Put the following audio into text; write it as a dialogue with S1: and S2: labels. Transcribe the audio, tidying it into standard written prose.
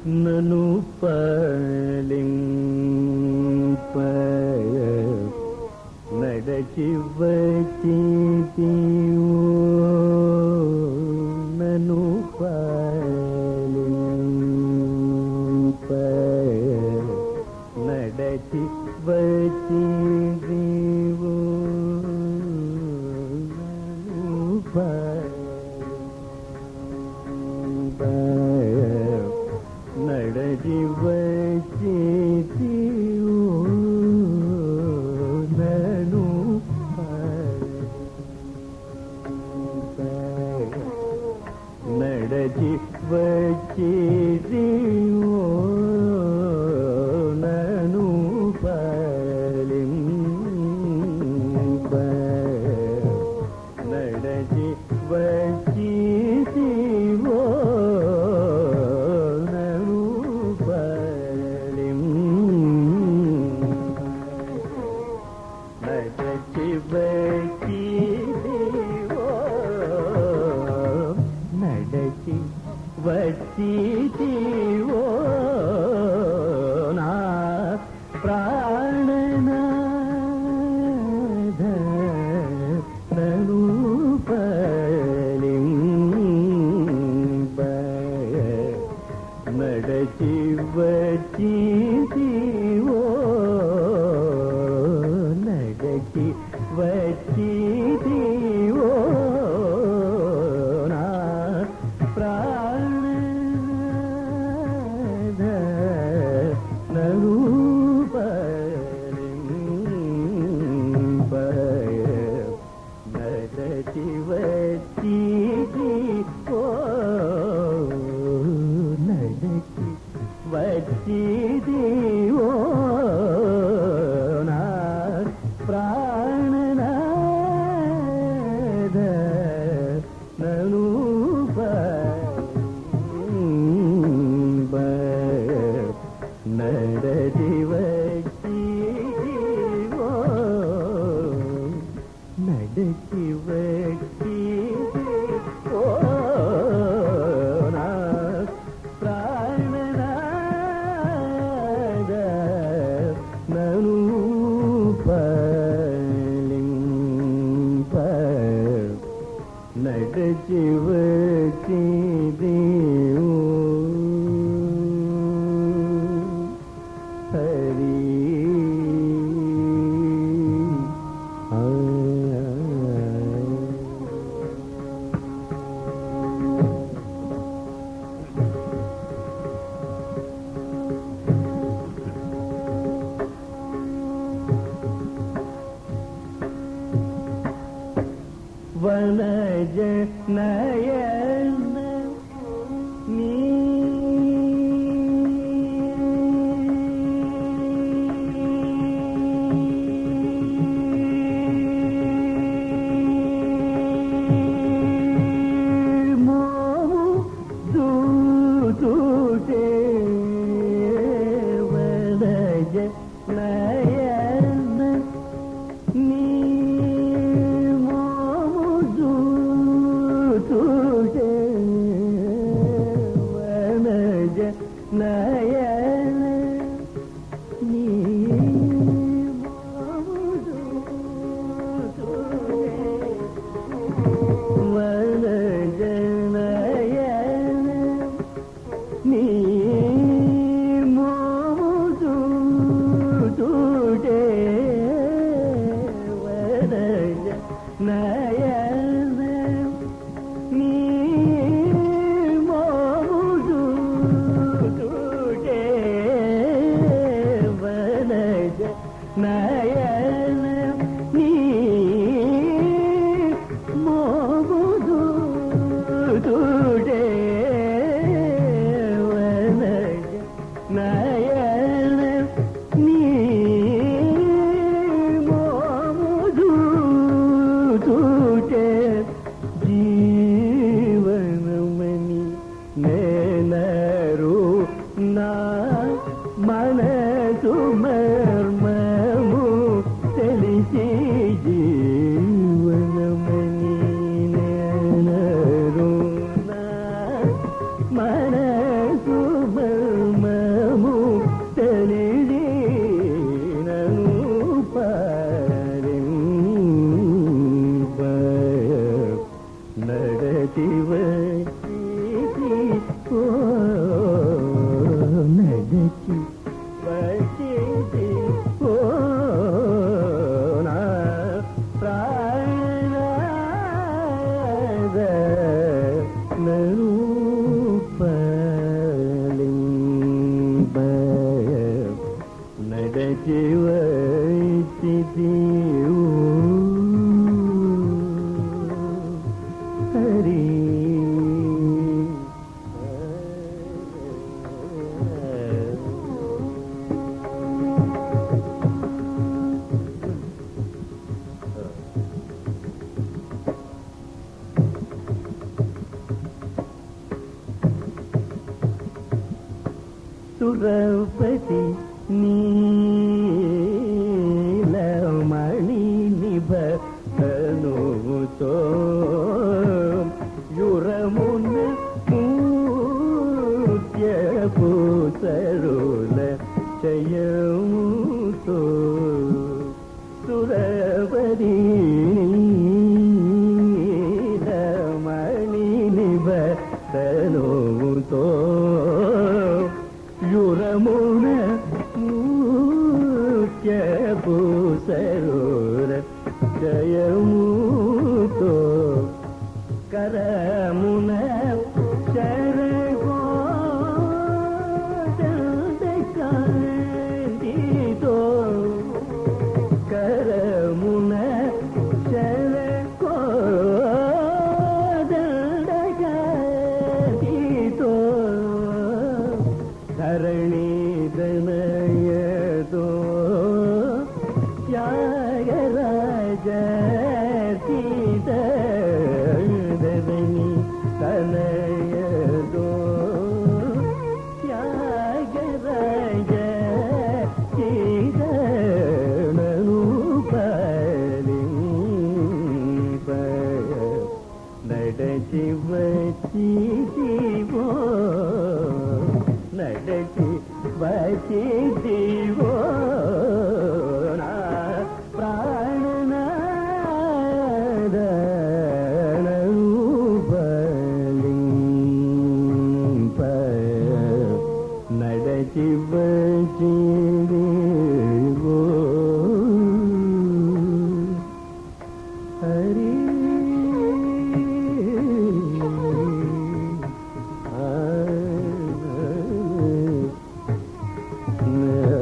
S1: నను పాలింప నడచి వచ్చితివో నను పాలింప నడచి వచ్చితివో నను పాలింప నడచి వచ్చితివో నను పాలింప నడచి వచ్చితివో నను పాలింప నడచి వచ్చితివో నను పాలింప నడచి వచ్చితివో నడచి వచ్చితివో నా ప్రాణనాథ నను పాలింప నడచి వచ్చితివో నడచి వచ్చితివో నా ప్రాణనాథ నను పాలింప నడచి వచ్చితివో నడచి వచ్చితివో నా ప్రాణనాథ నను పాలింప నడచి వచ్చితివో నడచి వచ్చితివో నా ప్రాణనాథ నను పాలింప నడచి వచ్చితివో హరి వనజ నయన నీ మోము దూతుటే వనజ నయన నీ వనజ నయన నీ వనజ నయన నీ మోముదుటే వనజ నయన నీ మోముదుటే వనజ నయన నీ మోముదుటే వనజ నయన నీ మోముదుటే జీవనమని నేనరు నా మనసు మర్మము తెలిసి జీవనమని నేనరు నా మనసు మర్మము జీవ హరి సురపతి నీలమణి నిభనుతో యురమున మూత్యపు సరుల చయముతో సురపతి నీలమణి నిభనుతో యురమున మూత్యపు సరుల జయముతో కరమున శరగోదండకాంతితో కరమున శరగోదండకాంతితో ధరణి దనయతో త్యాగరాజ సీతని తనయతో త్యాగరాజ సీతను పాలింప నడచి వచ్చివో నడచి వచ్చివో నా ప్రాణనాద బలింప నడచి వచ్చివో హరి
S2: Yeah.